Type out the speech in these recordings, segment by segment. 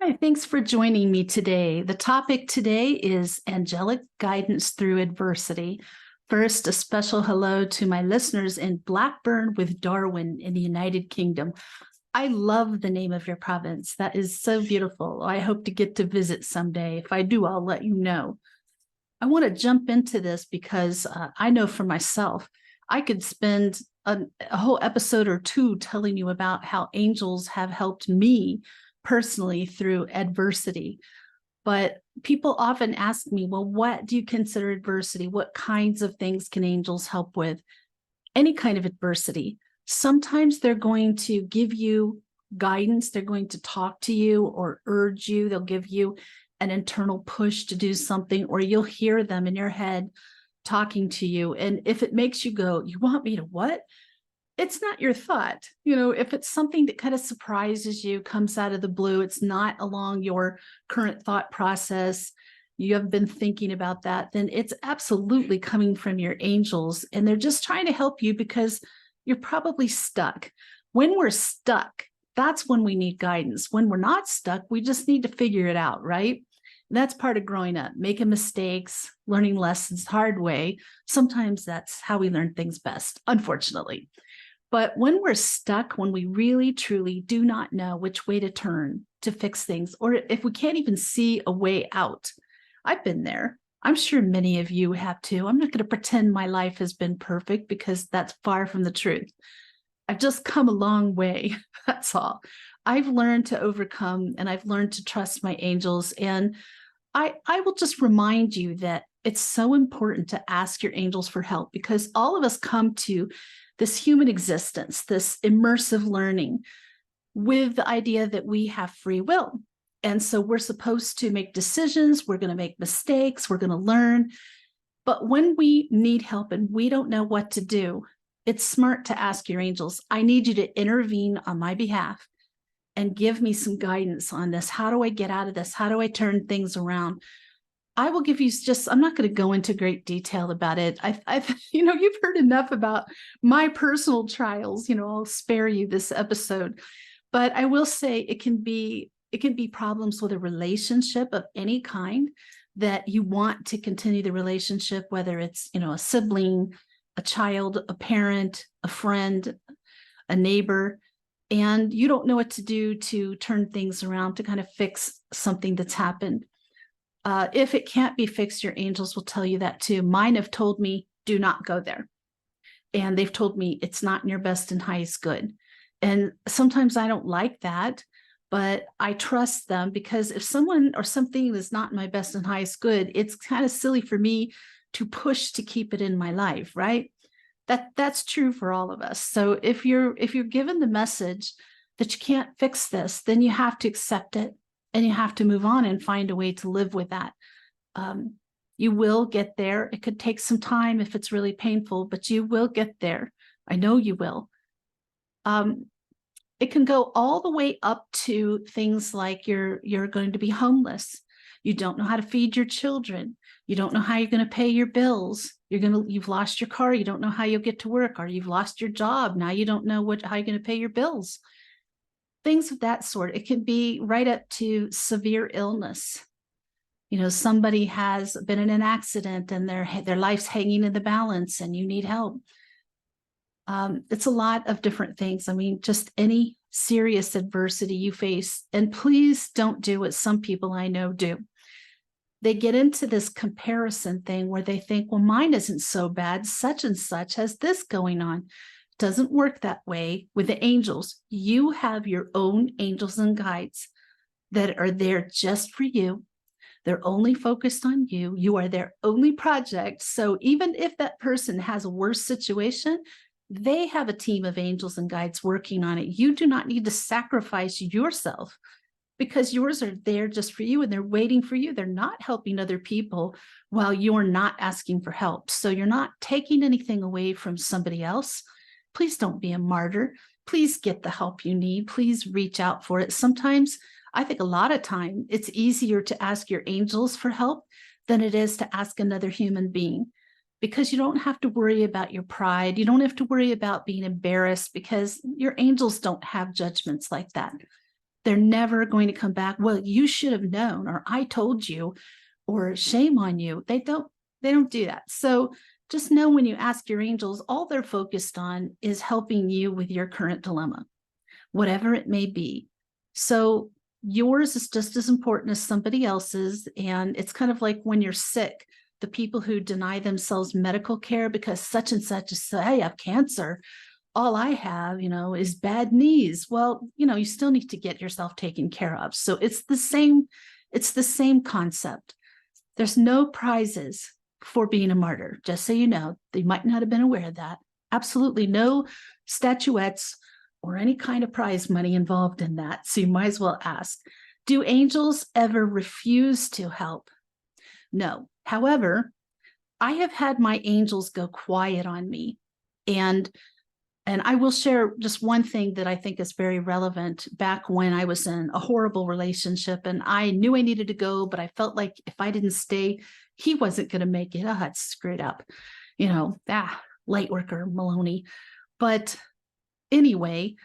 Hi, thanks for joining me today. The topic today is angelic guidance through adversity. First, a special hello to my listeners in Blackburn with Darwin in the United Kingdom. I love the name of your province. That is so beautiful. I hope to get to visit someday. If I do, I'll let you know. I want to jump into this because I know for myself, I could spend a whole episode or two telling you about how angels have helped me personally through adversity. But people often ask me, well, what do you consider adversity? What kinds of things can angels help with? Any kind of adversity. Sometimes they're going to give you guidance. They're going to talk to you or urge you. They'll give you an internal push to do something, or you'll hear them in your head talking to you. And if it makes you go, you want me to what? It's not your thought. If it's something that kind of surprises you, comes out of the blue, it's not along your current thought process, you have been thinking about that, then it's absolutely coming from your angels. And they're just trying to help you because you're probably stuck. When we're stuck, that's when we need guidance. When we're not stuck, we just need to figure it out, right? And that's part of growing up, making mistakes, learning lessons the hard way. Sometimes that's how we learn things best, unfortunately. But when we're stuck, when we really, truly do not know which way to turn to fix things, or if we can't even see a way out, I've been there. I'm sure many of you have too. I'm not going to pretend my life has been perfect because that's far from the truth. I've just come a long way. That's all. I've learned to overcome, and I've learned to trust my angels. And I will just remind you that it's so important to ask your angels for help, because all of us come to this human existence, this immersive learning, with the idea that we have free will. And so we're supposed to make decisions, we're going to make mistakes, we're going to learn. But when we need help and we don't know what to do, it's smart to ask your angels, I need you to intervene on my behalf and give me some guidance on this. How do I get out of this? How do I turn things around? I will give you I'm not going to go into great detail about it. You've heard enough about my personal trials. I'll spare you this episode, but I will say it can be problems with a relationship of any kind that you want to continue the relationship, whether it's, a sibling, a child, a parent, a friend, a neighbor, and you don't know what to do to turn things around, to kind of fix something that's happened. If it can't be fixed, your angels will tell you that too. Mine have told me, do not go there. And they've told me it's not in your best and highest good. And sometimes I don't like that, but I trust them, because if someone or something is not in my best and highest good, it's kind of silly for me to push to keep it in my life, right? That's true for all of us. So if you're given the message that you can't fix this, then you have to accept it. And you have to move on and find a way to live with that. You will get there. It could take some time if it's really painful, but you will get there. I know you will. It can go all the way up to things like you're going to be homeless. You don't know how to feed your children. You don't know how you're going to pay your bills. You've lost your car. You don't know how you'll get to work, or you've lost your job. Now you don't know how you're going to pay your bills. Things of that sort. It can be right up to severe illness. Somebody has been in an accident and their life's hanging in the balance and you need help. It's a lot of different things. I mean, just any serious adversity you face. And please don't do what some people I know do. They get into this comparison thing where they think, well, mine isn't so bad. Such and such has this going on. Doesn't work that way with the angels. You have your own angels and guides that are there just for you. They're only focused on you. You are their only project. So even if that person has a worse situation, they have a team of angels and guides working on it. You do not need to sacrifice yourself, because yours are there just for you and they're waiting for you. They're not helping other people while you're not asking for help. So you're not taking anything away from somebody else. Please don't be a martyr. Please get the help you need. Please reach out for it. Sometimes, I think a lot of time, it's easier to ask your angels for help than it is to ask another human being, because you don't have to worry about your pride. You don't have to worry about being embarrassed, because your angels don't have judgments like that. They're never going to come back, well, you should have known, or I told you, or shame on you. They don't do that. So just know when you ask your angels, all they're focused on is helping you with your current dilemma, whatever it may be. So yours is just as important as somebody else's. And it's kind of like when you're sick, the people who deny themselves medical care because such and such is, I have cancer. All I have, is bad knees. Well, you still need to get yourself taken care of. So it's the same concept. There's no prizes for being a martyr, just so you know. They might not have been aware of that. Absolutely no statuettes or any kind of prize money involved in that. So you might as well ask, do angels ever refuse to help? No. However, I have had my angels go quiet on me. And I will share just one thing that I think is very relevant. Back when I was in a horrible relationship and I knew I needed to go, but I felt like if I didn't stay, he wasn't going to make it. It's screwed up, light worker Maloney. But anyway,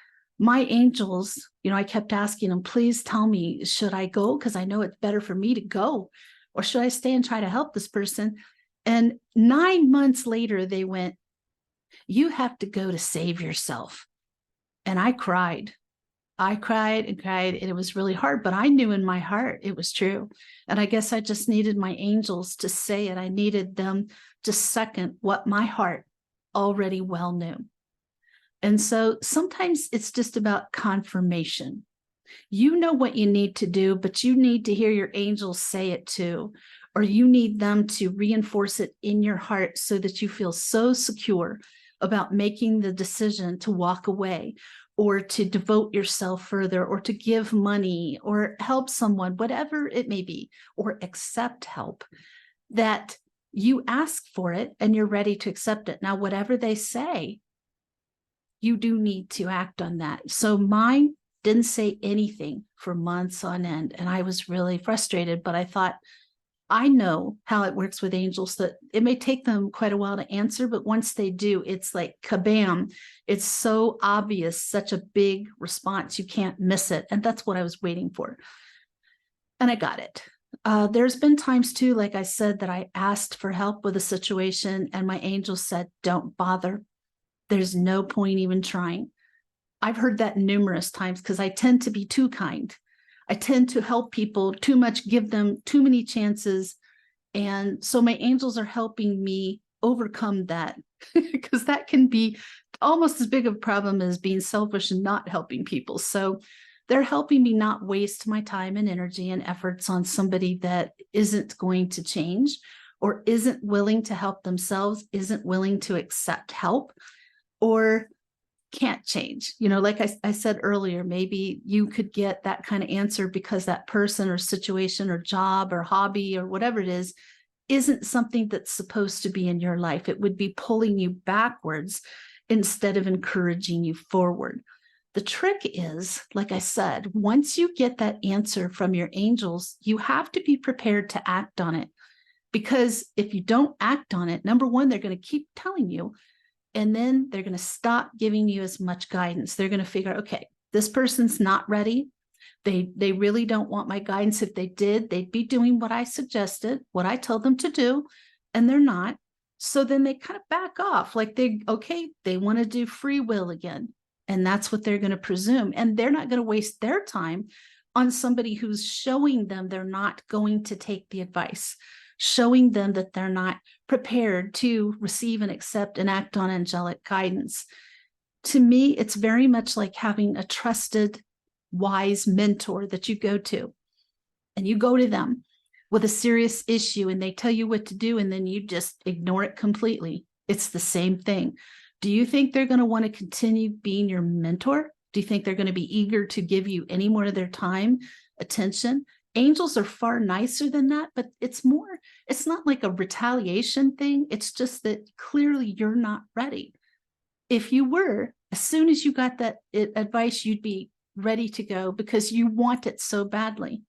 my angels, I kept asking them, please tell me, should I go? Because I know it's better for me to go. Or should I stay and try to help this person? And 9 months later, they went, you have to go to save yourself. And I cried. I cried and cried, and it was really hard, but I knew in my heart it was true. And I guess I just needed my angels to say it. I needed them to second what my heart already well knew. And so sometimes it's just about confirmation. You know what you need to do, but you need to hear your angels say it too, or you need them to reinforce it in your heart so that you feel so secure about making the decision to walk away or to devote yourself further or to give money or help someone, whatever it may be, or accept help, that you ask for it and you're ready to accept it. Now, whatever they say, you do need to act on that. So mine didn't say anything for months on end. And I was really frustrated, but I thought, I know how it works with angels, that it may take them quite a while to answer, but once they do, it's like kabam. It's so obvious, such a big response. You can't miss it. And that's what I was waiting for. And I got it. There's been times too, like I said, that I asked for help with a situation and my angel said, don't bother. There's no point even trying. I've heard that numerous times because I tend to be too kind. I tend to help people too much, give them too many chances. And so my angels are helping me overcome that because that can be almost as big of a problem as being selfish and not helping people. So they're helping me not waste my time and energy and efforts on somebody that isn't going to change or isn't willing to help themselves, isn't willing to accept help, or can't change. Like I said earlier, maybe you could get that kind of answer because that person or situation or job or hobby or whatever it is isn't something that's supposed to be in your life. It would be pulling you backwards instead of encouraging you forward. The trick is, like I said, once you get that answer from your angels, you have to be prepared to act on it. Because if you don't act on it, number one, they're going to keep telling you, and then they're going to stop giving you as much guidance. They're going to figure, okay, this person's not ready. They really don't want my guidance. If they did, they'd be doing what I suggested, what I told them to do, and they're not. So then they kind of back off, like they want to do free will again. And that's what they're going to presume. And they're not going to waste their time on somebody who's showing them they're not going to take the advice, showing them that they're not prepared to receive and accept and act on angelic guidance. To me, it's very much like having a trusted, wise mentor that you go to, and you go to them with a serious issue and they tell you what to do, and then you just ignore it completely. It's the same thing. Do you think they're going to want to continue being your mentor? Do you think they're going to be eager to give you any more of their time, attention? Angels are far nicer than that, but it's not like a retaliation thing. It's just that clearly you're not ready. If you were, as soon as you got that advice, you'd be ready to go because you want it so badly.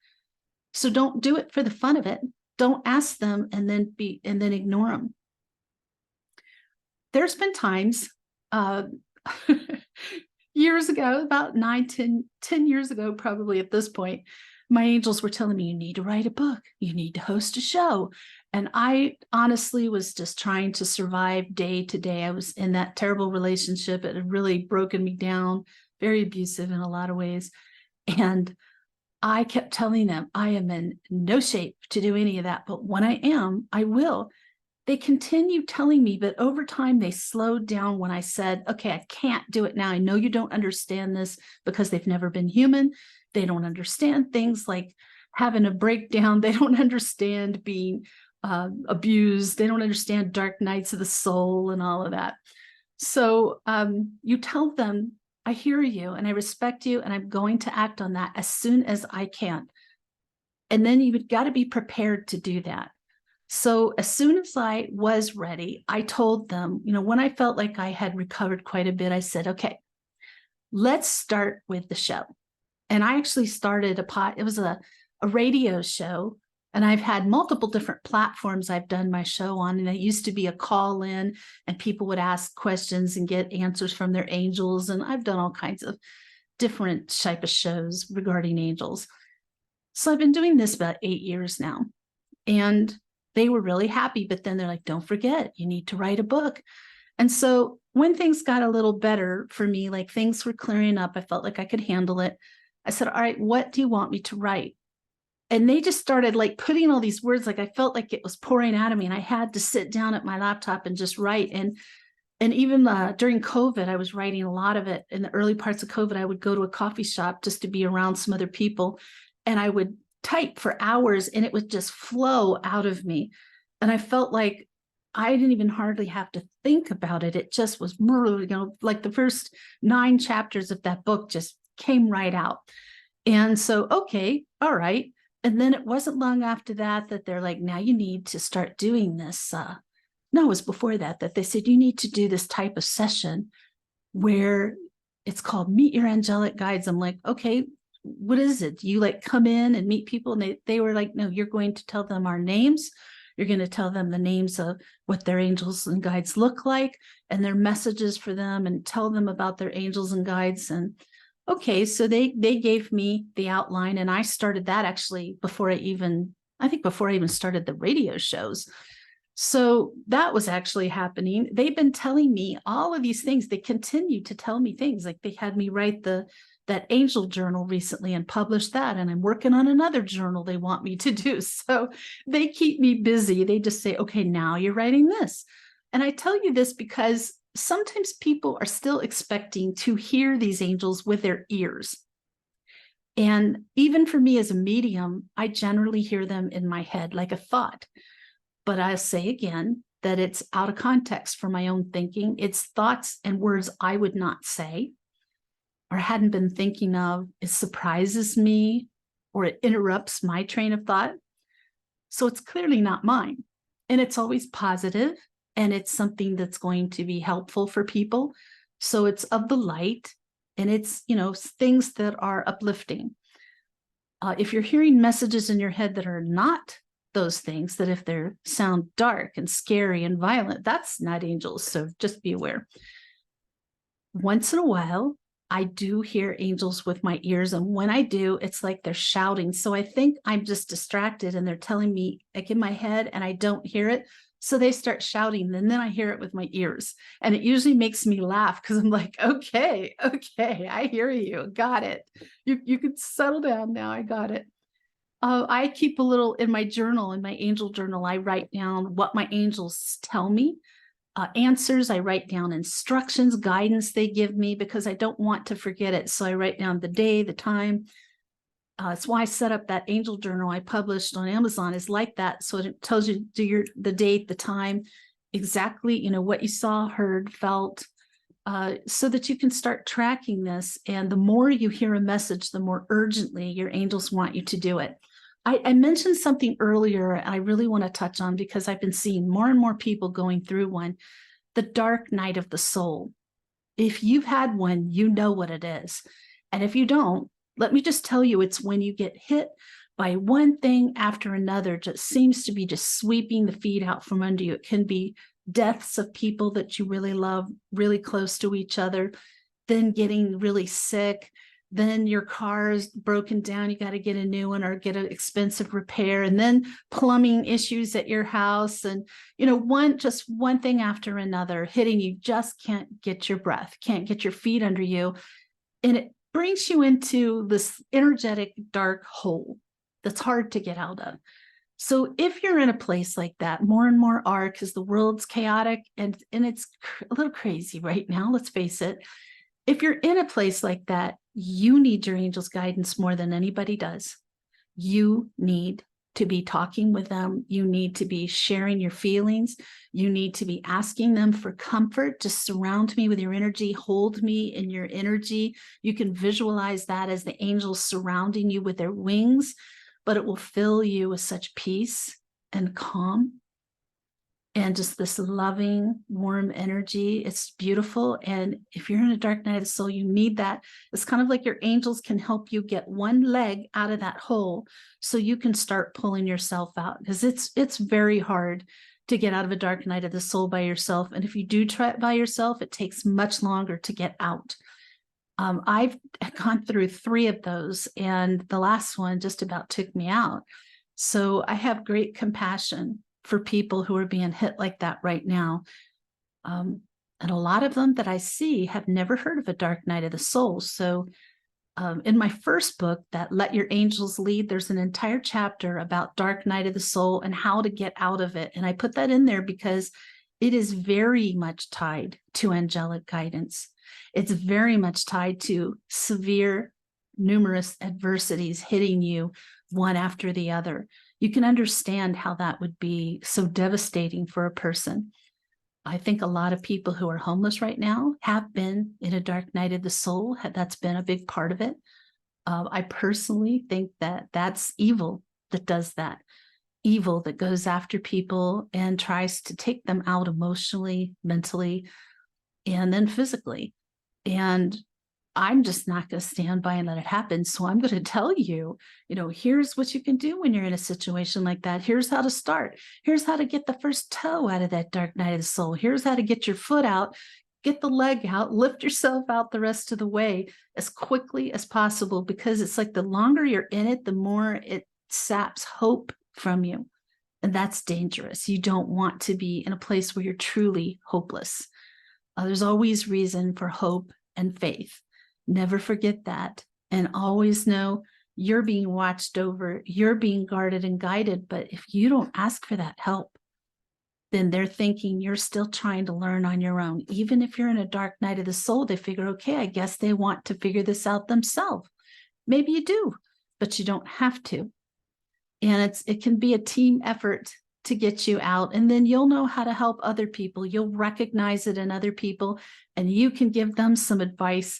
So don't do it for the fun of it. Don't ask them and then ignore them. There's been times, years ago, about 10 years ago, probably at this point, my angels were telling me, you need to write a book, you need to host a show. And I honestly was just trying to survive day to day. I was in that terrible relationship. It had really broken me down, very abusive in a lot of ways. And I kept telling them, I am in no shape to do any of that. But when I am, I will. They continued telling me, but over time they slowed down when I said, okay, I can't do it now. I know you don't understand this because they've never been human. They don't understand things like having a breakdown. They don't understand being abused. They don't understand dark nights of the soul and all of that. So you tell them, I hear you and I respect you and I'm going to act on that as soon as I can. And then you've got to be prepared to do that. So as soon as I was ready, I told them, when I felt like I had recovered quite a bit, I said, okay, let's start with the show. And I actually started it was a radio show, and I've had multiple different platforms I've done my show on. And it used to be a call in and people would ask questions and get answers from their angels. And I've done all kinds of different type of shows regarding angels. So I've been doing this about 8 years now. And they were really happy, but then they're like, don't forget, you need to write a book. And so when things got a little better for me, like things were clearing up, I felt like I could handle it. I said, all right, what do you want me to write? And they just started like putting all these words, like I felt like it was pouring out of me and I had to sit down at my laptop and just write. And even during COVID, I was writing a lot of it. In the early parts of COVID, I would go to a coffee shop just to be around some other people. And I would type for hours and it would just flow out of me. And I felt like I didn't even hardly have to think about it. It just was, like the first 9 chapters of that book just came right out. And so, okay, all right. And then it wasn't long after that they're like, now you need to start doing this. No, it was before that they said, you need to do this type of session where it's called Meet Your Angelic Guides. I'm like, okay, what is it? Do you like come in and meet people? And they were like, no, you're going to tell them our names. You're going to tell them the names of what their angels and guides look like and their messages for them and tell them about their angels and guides. And okay, so they gave me the outline and I started that actually before I even started the radio shows. So that was actually happening. They've been telling me all of these things. They continue to tell me things, like they had me write that angel journal recently and published that. And I'm working on another journal they want me to do. So they keep me busy. They just say, okay, now you're writing this. And I tell you this because sometimes people are still expecting to hear these angels with their ears. And even for me as a medium, I generally hear them in my head like a thought. But I say again that it's out of context for my own thinking. It's thoughts and words I would not say or hadn't been thinking of. It surprises me or it interrupts my train of thought. So it's clearly not mine. And it's always positive and it's something that's going to be helpful for people. So it's of the light and it's, things that are uplifting. If you're hearing messages in your head that are not those things, that if they sound dark and scary and violent, that's not angels. So just be aware. Once in a while, I do hear angels with my ears. And when I do, it's like they're shouting. So I think I'm just distracted and they're telling me like in my head and I don't hear it. So they start shouting and then I hear it with my ears. And it usually makes me laugh because I'm like, okay, I hear you. Got it. You can settle down now. I got it. I keep a little in my journal, in my angel journal. I write down what my angels tell me. Answers, I write down instructions, guidance they give me because I don't want to forget it. So I write down the day, the time. That's why I set up that angel journal I published on Amazon is like that. So it tells you the date, the time, exactly, what you saw, heard, felt, so that you can start tracking this. And the more you hear a message, the more urgently your angels want you to do it. I mentioned something earlier I really want to touch on because I've been seeing more and more people going through one, the dark night of the soul. If you've had one, you know what it is. And if you don't, let me just tell you, it's when you get hit by one thing after another, just seems to be just sweeping the feet out from under you. It can be deaths of people that you really love, really close to each other. then getting really sick, then your car is broken down, you got to get a new one or get an expensive repair, and then plumbing issues at your house, and one thing after another hitting you. Just can't get your breath, can't get your feet under you, and it brings you into this energetic dark hole that's hard to get out of. So if you're in a place like that, more and more are, because the world's chaotic and it's a little crazy right now, let's face it. If you're in a place like that, you need your angel's guidance more than anybody does. You need to be talking with them. You need to be sharing your feelings. You need to be asking them for comfort. Just surround me with your energy. Hold me in your energy. You can visualize that as the angels surrounding you with their wings, but it will fill you with such peace and calm and just this loving, warm energy. It's beautiful. And if you're in a dark night of the soul, you need that. It's kind of like your angels can help you get one leg out of that hole so you can start pulling yourself out, because it's very hard to get out of a dark night of the soul by yourself. And if you do try it by yourself, it takes much longer to get out. I've gone through 3 of those, and the last one just about took me out. So I have great compassion for people who are being hit like that right now. And a lot of them that I see have never heard of a dark night of the soul. So in my first book, that Let Your Angels Lead, there's an entire chapter about dark night of the soul and how to get out of it. And I put that in there because it is very much tied to angelic guidance. It's very much tied to severe, numerous adversities hitting you one after the other. You can understand how that would be so devastating for a person. I think a lot of people who are homeless right now have been in a dark night of the soul. That's been a big part of it. I personally think that that's evil that does that. Evil that goes after people and tries to take them out emotionally, mentally, and then physically. And I'm just not going to stand by and let it happen. So I'm going to tell you, here's what you can do when you're in a situation like that. Here's how to start. Here's how to get the first toe out of that dark night of the soul. Here's how to get your foot out, get the leg out, lift yourself out the rest of the way as quickly as possible, because it's like the longer you're in it, the more it saps hope from you. And that's dangerous. You don't want to be in a place where you're truly hopeless. There's always reason for hope and faith. Never forget that. And always know you're being watched over, you're being guarded and guided. But if you don't ask for that help, then they're thinking you're still trying to learn on your own. Even if you're in a dark night of the soul, they figure, okay, I guess they want to figure this out themselves. Maybe you do, but you don't have to. And it can be a team effort to get you out. And then you'll know how to help other people. You'll recognize it in other people, and you can give them some advice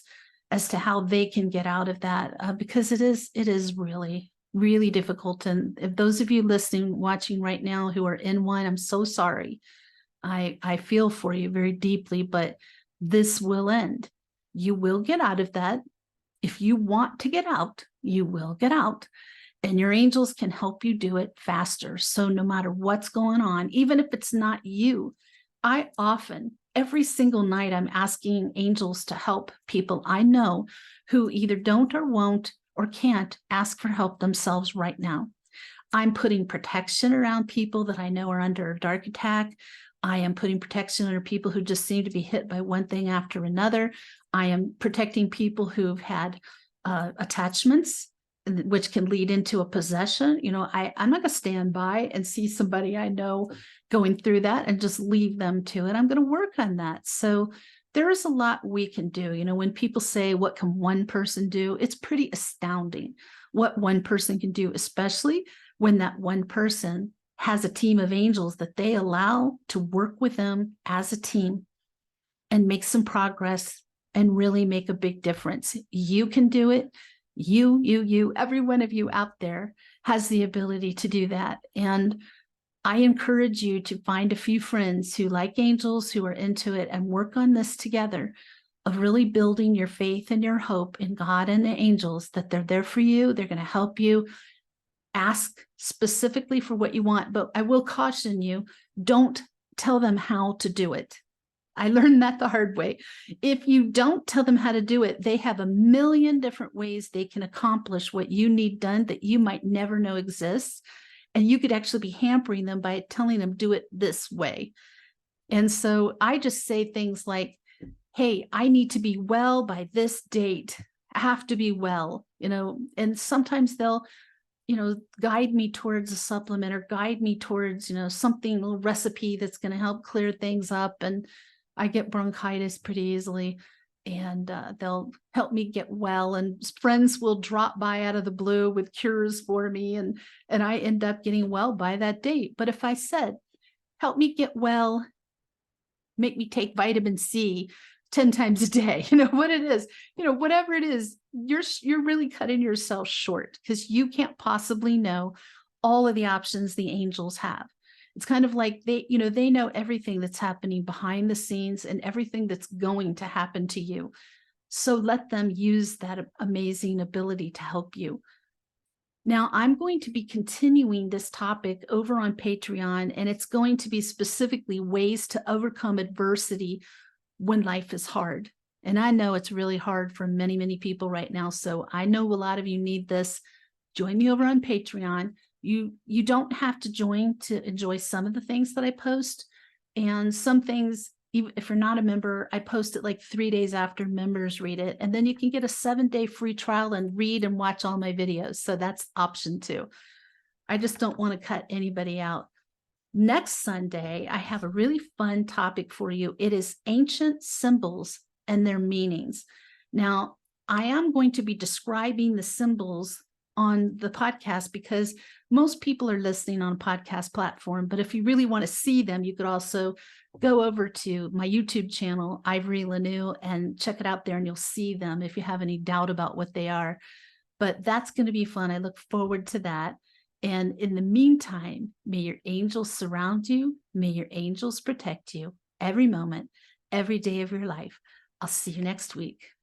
as to how they can get out of that, because it is really, really difficult. And if those of you listening, watching right now who are in one, I'm so sorry. I feel for you very deeply, but this will end. You will get out of that. If you want to get out, you will get out. And your angels can help you do it faster. So no matter what's going on, even if it's not you, every single night, I'm asking angels to help people I know who either don't or won't or can't ask for help themselves right now. I'm putting protection around people that I know are under a dark attack. I am putting protection under people who just seem to be hit by one thing after another. I am protecting people who've had attachments, which can lead into a possession. I'm not going to stand by and see somebody I know going through that and just leave them to it. I'm going to work on that. So there is a lot we can do. When people say, what can one person do? It's pretty astounding what one person can do, especially when that one person has a team of angels that they allow to work with them as a team and make some progress and really make a big difference. You can do it. You, every one of you out there has the ability to do that. And I encourage you to find a few friends who like angels, who are into it, and work on this together, of really building your faith and your hope in God and the angels, that they're there for you. They're going to help you. Ask specifically for what you want, but I will caution you, don't tell them how to do it. I learned that the hard way. If you don't tell them how to do it, they have a million different ways they can accomplish what you need done that you might never know exists. And you could actually be hampering them by telling them, do it this way. And so I just say things like, hey, I need to be well by this date. I have to be well, and sometimes they'll, guide me towards a supplement or guide me towards, something, a little recipe that's going to help clear things up. And I get bronchitis pretty easily, and they'll help me get well. And friends will drop by out of the blue with cures for me. And I end up getting well by that date. But if I said, help me get well, make me take vitamin C 10 times a day, what it is, whatever it is, you're really cutting yourself short, because you can't possibly know all of the options the angels have. It's kind of like they know everything that's happening behind the scenes and everything that's going to happen to you. So let them use that amazing ability to help you. Now, I'm going to be continuing this topic over on Patreon, and it's going to be specifically ways to overcome adversity when life is hard. And I know it's really hard for many, many people right now. So I know a lot of you need this. Join me over on Patreon. You don't have to join to enjoy some of the things that I post. And some things, even if you're not a member, I post it like 3 days after members read it. And then you can get a 7-day free trial and read and watch all my videos. So that's option 2. I just don't want to cut anybody out. Next Sunday, I have a really fun topic for you. It is ancient symbols and their meanings. Now, I am going to be describing the symbols on the podcast because most people are listening on a podcast platform. But if you really want to see them, you could also go over to my YouTube channel, Ivory, LaNoue, and check it out there, and you'll see them if you have any doubt about what they are. But that's going to be fun. I look forward to that. And in the meantime, may your angels surround you. May your angels protect you every moment, every day of your life. I'll see you next week.